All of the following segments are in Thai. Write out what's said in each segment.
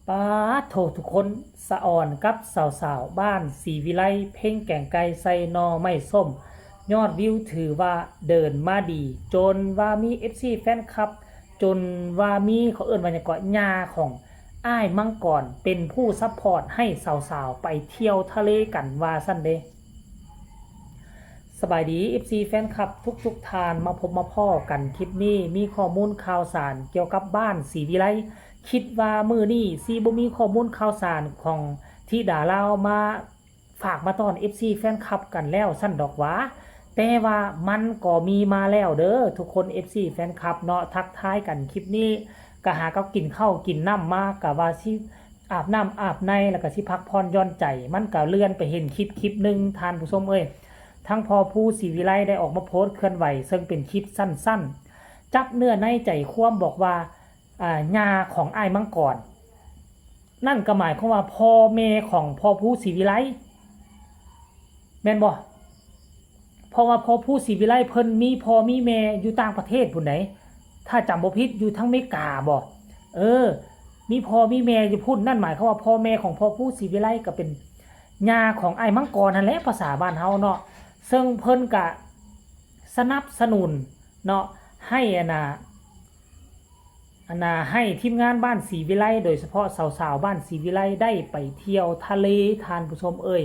ป้าโถทุกคนสะอ่อนกับสาวๆบ้านศรีวิไลเพ่งแก่งไก่ใส่นอไม่ส้มยอดวิวถือว่าเดินมาดีจนว่ามี FC แฟนคลับจนว่ามีเขาเอิ้นว่าหยังก็ญาของอ้ายมังกรเป็นผู้ซัพพอร์ตให้สาวๆไปเที่ยวทะเลกันว่าซั่นเด้ สบายดี FC แฟนคลับทุกทานมาพบมาพ่อกันคลิปนี้มีข้อมูลข่าวสารเกี่ยวกับบ้านศรีวิไลคิดว่ามือนี้ซีบ่มีข้อมูลข่าวสารของที่ดารามาฝากมาตอน FC แฟนคลับกันแล้วสั้นดอกหวาแต่ว่ามันก็มีมาแล้วเด้อทุกคน FC แฟนคลับเนาะทักทายกันคลิปนี้ก็หากับกินข้าวกินน้ำมากะว่าสิอาบน้ำอาบในแล้วก็สิพักผ่อนหย่อนใจมันก็เลื่อนไปเห็นคลิปหนึ่งทานผู้ชมเอ้ย ทั้งพอผู้ศรีวิไลได้ออกมาโพสต์เคลื่อนไหวซึ่งเป็นคลิปสั้นๆจับเนื้อในใจความบอกว่าญาของอ้ายมังกรนั่นก็หมายความว่าพ่อแม่ของพ่อผู้ศรีวิไลแม่นบ่เพราะว่าพ่อผู้ศรีวิไลเพิ่นมีพ่อมีแม่อยู่ต่างประเทศพุ่นไหนถ้าจำบ่ผิดอยู่ทั้งอเมริกาบ่มีพ่อมีแม่อยู่พุ่นนั่นหมายความว่าพ่อแม่ของพ่อผู้ศรีวิไลก็เป็นญาของอ้ายมังกรนั่นแหละภาษาบ้านเฮาเนาะซึ่งเพิ่นก็สนับสนุนเนาะให้ให้ทีมงานบ้านศรีวิไลโดยเฉพาะสาวๆบ้านศรีวิไลได้ไปเที่ยวทะเลทานผู้ชมเอ้ย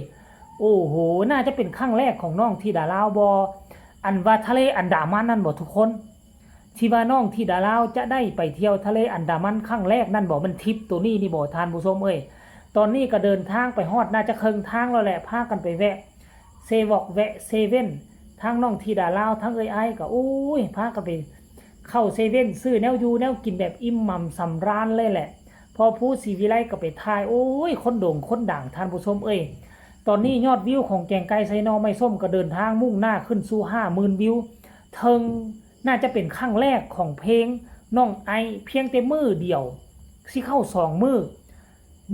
โอ้โหน่าจะเป็นครั้งแรกของน้องที่ดาลาวบออันว่าทะเลอันดามันนั่นบ่ทุกคนที่ว่าน้องที่ดาลาวจะได้ไปเที่ยวทะเลอันดามันครั้งแรกนั่นบ่มันทริปตัวนี้นี่บ่ทานผู้ชมเอ้ยตอนนี้ก็เดินทางไปฮอดน่าจะครึ่งทางแล้วแหละพากันไปแวะเซวอกแวะเซเว่นทั้งน้องทีดาลาวทั้งเอ้ยไอ้ก็โอ้ยพากันไปเข้าเซเว่นซื้อแนวอยู่แนวกินแบบอิ่มหม่ำสำราญเลยแหละพอผู้ศรีวิไลก็ไปทายโอ้ยคนโด่งคนดังท่านผู้ชมเอ้ยตอนนี้ยอดวิวของแกงไก่ไซนอไม่ส้มก็เดินทางมุ่งหน้าขึ้นสู่50,000วิวเทิงน่าจะเป็นครั้งแรกของเพลงน้องไอเพียงแต่มือเดียวสิเข้า2มือ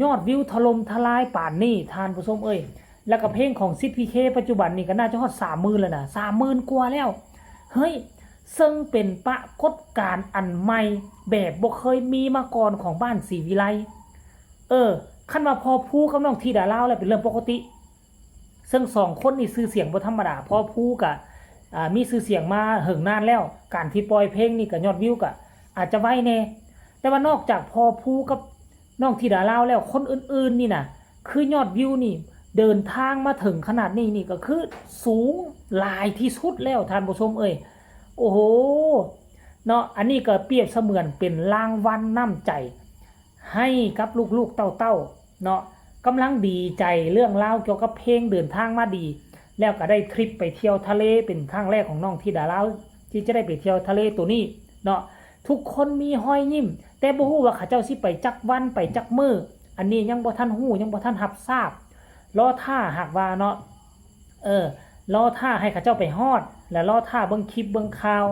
ยอดวิวถล่มทลายป่านนี้ท่านผู้ชมเอ้ยแล้วก็เพลงของซิดพีเคปัจจุบันนี่ก็น่าจะฮอด30,000แล้วนะ30,000กว่าแล้วเฮ้ยซึ่งเป็นปรากฏการณ์อันใหม่แบบบ่เคยมีมาก่อนของบ้านศรีวิไลคันว่าพอผู้กับน้องธิดาลาวแล้วเป็นเรื่องปกติซึ่ง2คนนี่ชื่อเสียงบ่ธรรมดาพอผู้ก็มีชื่อเสียงมาเหิงนานแล้วการที่ปล่อยเพลงนี่ก็ยอดวิวก็อาจจะไวแน่แต่ว่านอกจากพอผู้กับน้องธิดาลาวแล้วคนอื่นๆนี่น่ะคือยอดวิวนี่เดินทางมาถึงขนาดนี้นี่ก็คือสูงหลายที่สุดแล้วท่านผู้ชมเอ้ยโอ้โหเนาะอันนี้ก็เปรียบเสมือนเป็นรางวัลน้ำใจให้กับลูกๆเต้าๆเนาะกำลังดีใจเรื่องราวเกี่ยวกับเพลงเดินทางมาดีแล้วก็ได้ทริปไปเที่ยวทะเลเป็นครั้งแรกของน้องธิดาลาวที่จะได้ไปเที่ยวทะเลตัวนี้เนาะทุกคนมีห้อยยิ้มแต่บ่ฮู้ว่าเขาเจ้าสิไปจักวันไปจักมื้ออันนี้ยังบ่ทันฮู้ยังบ่ทันรับทราบรอท่าหากว่าเนาะรอท่าให้ข้าเจ้าไปฮอดแล้วรอท่าเบิ่งคลิปเบิ่งข่าว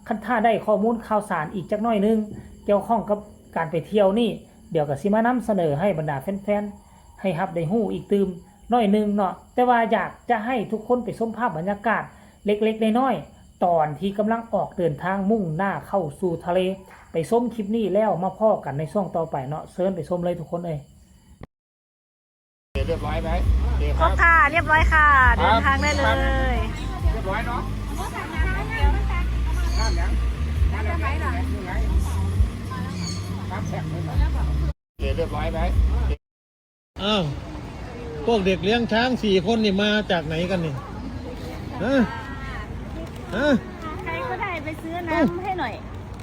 คันท่าได้ข้อมูลข่าวสารอีกจักหน่อยนึงเกี่ยวข้องกับการไปเที่ยวนี่เดี๋ยวก็สิมานำเสนอให้บรรดาแฟนๆให้รับได้ฮู้อีกตืมหน่อยนึงเนาะแต่ว่าอยากจะให้ทุกคนไปชมภาพบรรยากาศเล็กๆน้อยๆตอนที่กำลังออกเดินทางมุ่งหน้าเข้าสู่ทะเลไปชมคลิปนี้แล้วมาพ้อกันในช่วงต่อไปเนาะเชิญไปชมเลยทุกคนเอ้ยเรียบร้อยไหมครบค่ะเรียบร้อยค่ะเดินทางได้เลยเรียบร้อยเนาะน้ำยังน้ำไหลหน่อยน้ำแข็งเรียบร้อยไหมพวกเด็กเลี้ยงช้าง4 คนนี่มาจากไหนกันนี่ใครก็ได้ไปซื้อน้ำให้หน่อย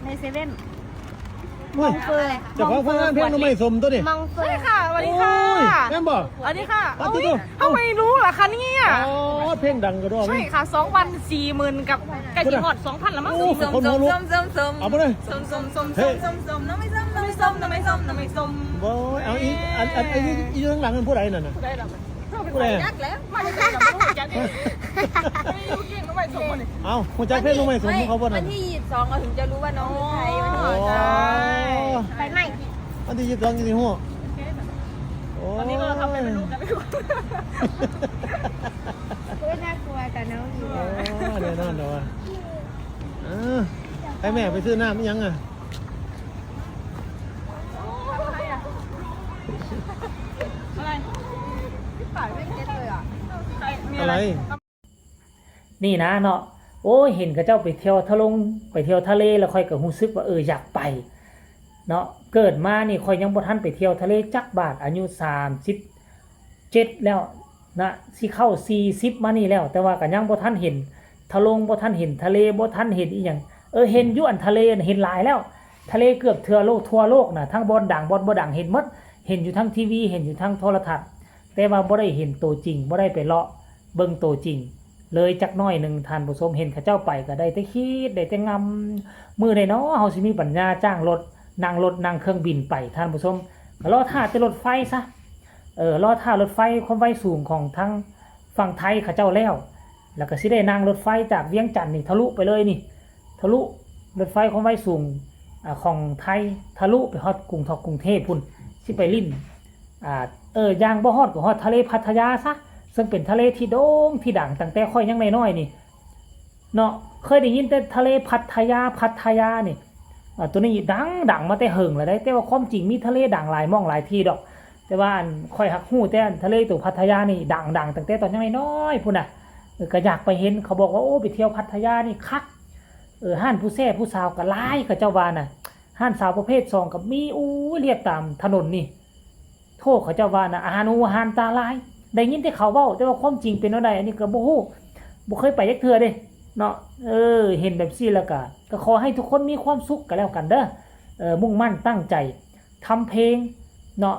ในเซเว่นมองเฟยจะขอฟังงานเพลงน้องไม่สมตัวดิมองเฟยค่ะสวัสดีค่ะแม่บอกสวัสดีค่ะทำไมรู้ล่ะคะเนี่ยเพลงดังก็ด้วยใช่ค่ะ2 วัน 40,000กับไก่จีฮอด 2,000ละมั้งส้มเอาไปเลยส้มน้ำไม่ส้มบอยเอาอีข้างหลังมันพูดอะไรน่ะพูดอะไรยักแล้วมาจากไหนเราไม่รู้จักนี่ไม่รู้เก่งน้องไม่สมเลยเอาคุณจักเพลงน้องไม่สมเขาบ่วันที่22เราถึงจะรู้ว่าน้องคือใครวันที่ไปไหนวันที่22จริงๆหัวตอนนี้ก็ทำเป็นลูกกันไม่รู้น่ากลัวแต่น้องอยู่เดี๋ยวนั่นเดี๋ยวให้แม่ไปซื้อน้ำยังอ่ะ นี่นะเนาะโอ้ยเห็นกับเจ้าไปเที่ยวไปเที่ยวทะเลแล้วค่อยก็รู้สึกว่าอยากไปเนาะเกิดมานี่ค่อยยังบ่ทันไปเที่ยวทะเลจักบาทอายุ37แล้วนะสิเข้า40มานี่แล้วแต่ว่าก็ยังบ่ทันเห็นบ่ทันเห็นทะเลบ่ทันเห็นอีหยังเห็นอยู่อันทะเลน่ะเห็นหลายแล้วทะเลเกือบทั่วโลกน่ะทั้งบ่อนดังบ่อนบ่ดังเห็นหมดเห็นอยู่ทั้งทีวีเห็นอยู่ทั้งโทรทัศน์แต่ว่าบ่ได้เห็นตัวจริงบ่ได้ไปเลาะเบิ่งตัวจริงเลยจักน้อยหนึ่งท่านผู้ชมเห็นเขาเจ้าไปก็ได้แต่คิดได้แต่งำมือได้เนาะเฮาสิมีปัญญาจ้างรถนั่งเครื่องบินไปท่านผู้ชมก็รอท่าแต่รถไฟซะรอท่ารถไฟความไวสูงของทั้งฝั่งไทยเขาเจ้าแล้วก็สิได้นั่งรถไฟจากเวียงจันทน์นี่ทะลุไปเลยนี่ทะลุรถไฟความไวสูงของไทยทะลุไปฮอดกรุงเทพพุ่นสิไปลิ้นย่างบ่ฮอดก็ฮอดทะเลพัทยาซะซึ่งเป็นทะเลที่โด่งที่ดังตั้งแต่ค่อยยังน้อยๆนี่เนาะเคยได้ยินแต่ทะเลพัทยานี่ตัวนี้ดังมาแต่เหิงแล้วได้แต่ว่าความจริงมีทะเลดังหลายหม้องหลายที่ดอกแต่ว่าค่อยฮักฮู้แต่ทะเลตัวพัทยานี่ดังตั้งแต่ตอนยังน้อยพุ่นน่ะก็อยากไปเห็นเขาบอกว่าโอ้ไปเที่ยวพัทยานี่คักห้านผู้แซ่ผู้สาวก็หลายเขาเจ้าว่าน่ะห้านสาวประเภท2ก็มีเรียบตามถนนนี่โทษเขาเจ้าว่าน่ะอาหารตาลายได้ยินแต่เขาเว้าแต่ว่าความจริงเป็นจังได๋อันนี้ก็บ่ฮู้บ่เคยไปจักเทื่อเด้เนาะเห็นแบบซี่แล้วก็ขอให้ทุกคนมีความสุขกันแล้วกันเด้อมุ่งมั่นตั้งใจทำเพลงเนาะ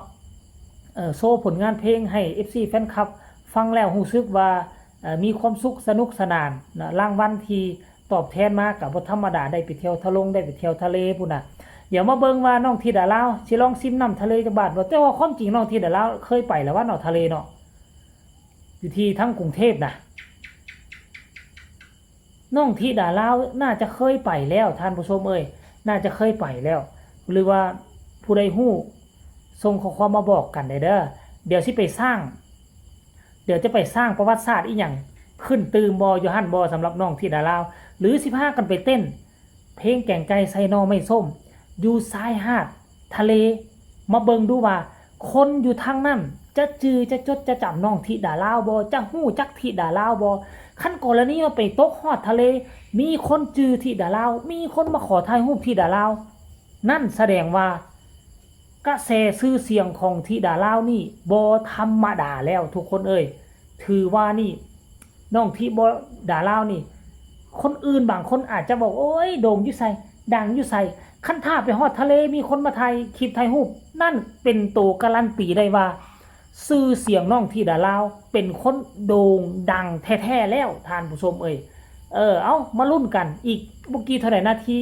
โชว์ผลงานเพลงให้ FC แฟนคลับฟังแล้วรู้สึกว่ามีความสุขสนุกสนานนะรางวัลที่ตอบแทนมาก็บ่ธรรมดาได้ไปเที่ยวได้ไปเที่ยวทะเลพุ่นน่ะเดี๋ยวมาเบิ่งว่าน้องธิดาลาวสิลองซิมน้ำทะเลจักบาทบ่แต่ว่าความจริงน้องธิดาลาวเคยไปแล้วว่าเนาะทะเลเนาะอยู่ที่ทั้งกรุงเทพนะน้องธิดาลาวน่าจะเคยไปแล้วท่านผู้ชมน่าจะเคยไปแล้วหรือว่าผู้ใดฮู้ส่งข้อความมาบอกกันได้เด้อเดี๋ยวจะไปสร้างประวัติศาสตร์อีหยังขึ้นตื่มบ่อยู่หั่นบ่สำหรับน้องธิดาลาวหรือสิพากันไปเต้นเพลงแก่งไก่ใส่นอไม่ส้มอยู่ชายหาดทะเลมาเบิ่งดูว่าคนอยู่ทางนั้นจะจือจะจดจะจำน้องธิดาลาวบ่จะฮู้จักธิดาลาวบ่คันกรณีว่าไปตกฮอดทะเลมีคนจือธิดาลาวมีคนมาขอถ่ายรูปธิดาลาวนั่นแสดงว่ากระแสชื่อเสียงของธิดาลาวนี่บ่ธรรมดาแล้วทุกคนถือว่านี่น้องธิดาลาวนี่คนอื่นบางคนอาจจะบอกโอ้ยโด่งอยู่ไสดังอยู่ไสคันถ้าไปฮอดทะเลมีคนมาถ่ายคลิปถ่ายรูปนั่นเป็นตัวการันตีได้ว่าชื่อเสียงน้องธิดาลาวเป็นคนโด่งดังแท้ๆแล้วท่านผู้ชมเอามาลุ้นกันอีกเมื่อกี้เท่าไหร่นาที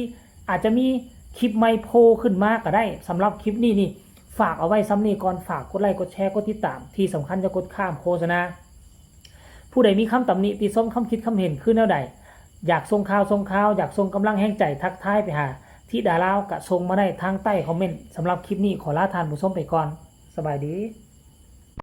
อาจจะมีคลิปใหม่โผล่ขึ้นมาก็ได้สำหรับคลิปนี้นี่ฝากเอาไว้ซ้ำนี้ก่อนฝากกดไลค์กดแชร์กดติดตามที่สำคัญจะกดข้ามโฆษณาผู้ใดมีคำตำหนิติชมคำคิดคำเห็นขึ้นแนวใดอยากส่งข่าวอยากส่งกำลังแห่งใจทักทายไปหาธิดาลาวก็ส่งมาได้ทางใต้คอมเมนต์สำหรับคลิปนี้ขอลาท่านผู้ชมไปก่อนสบายดี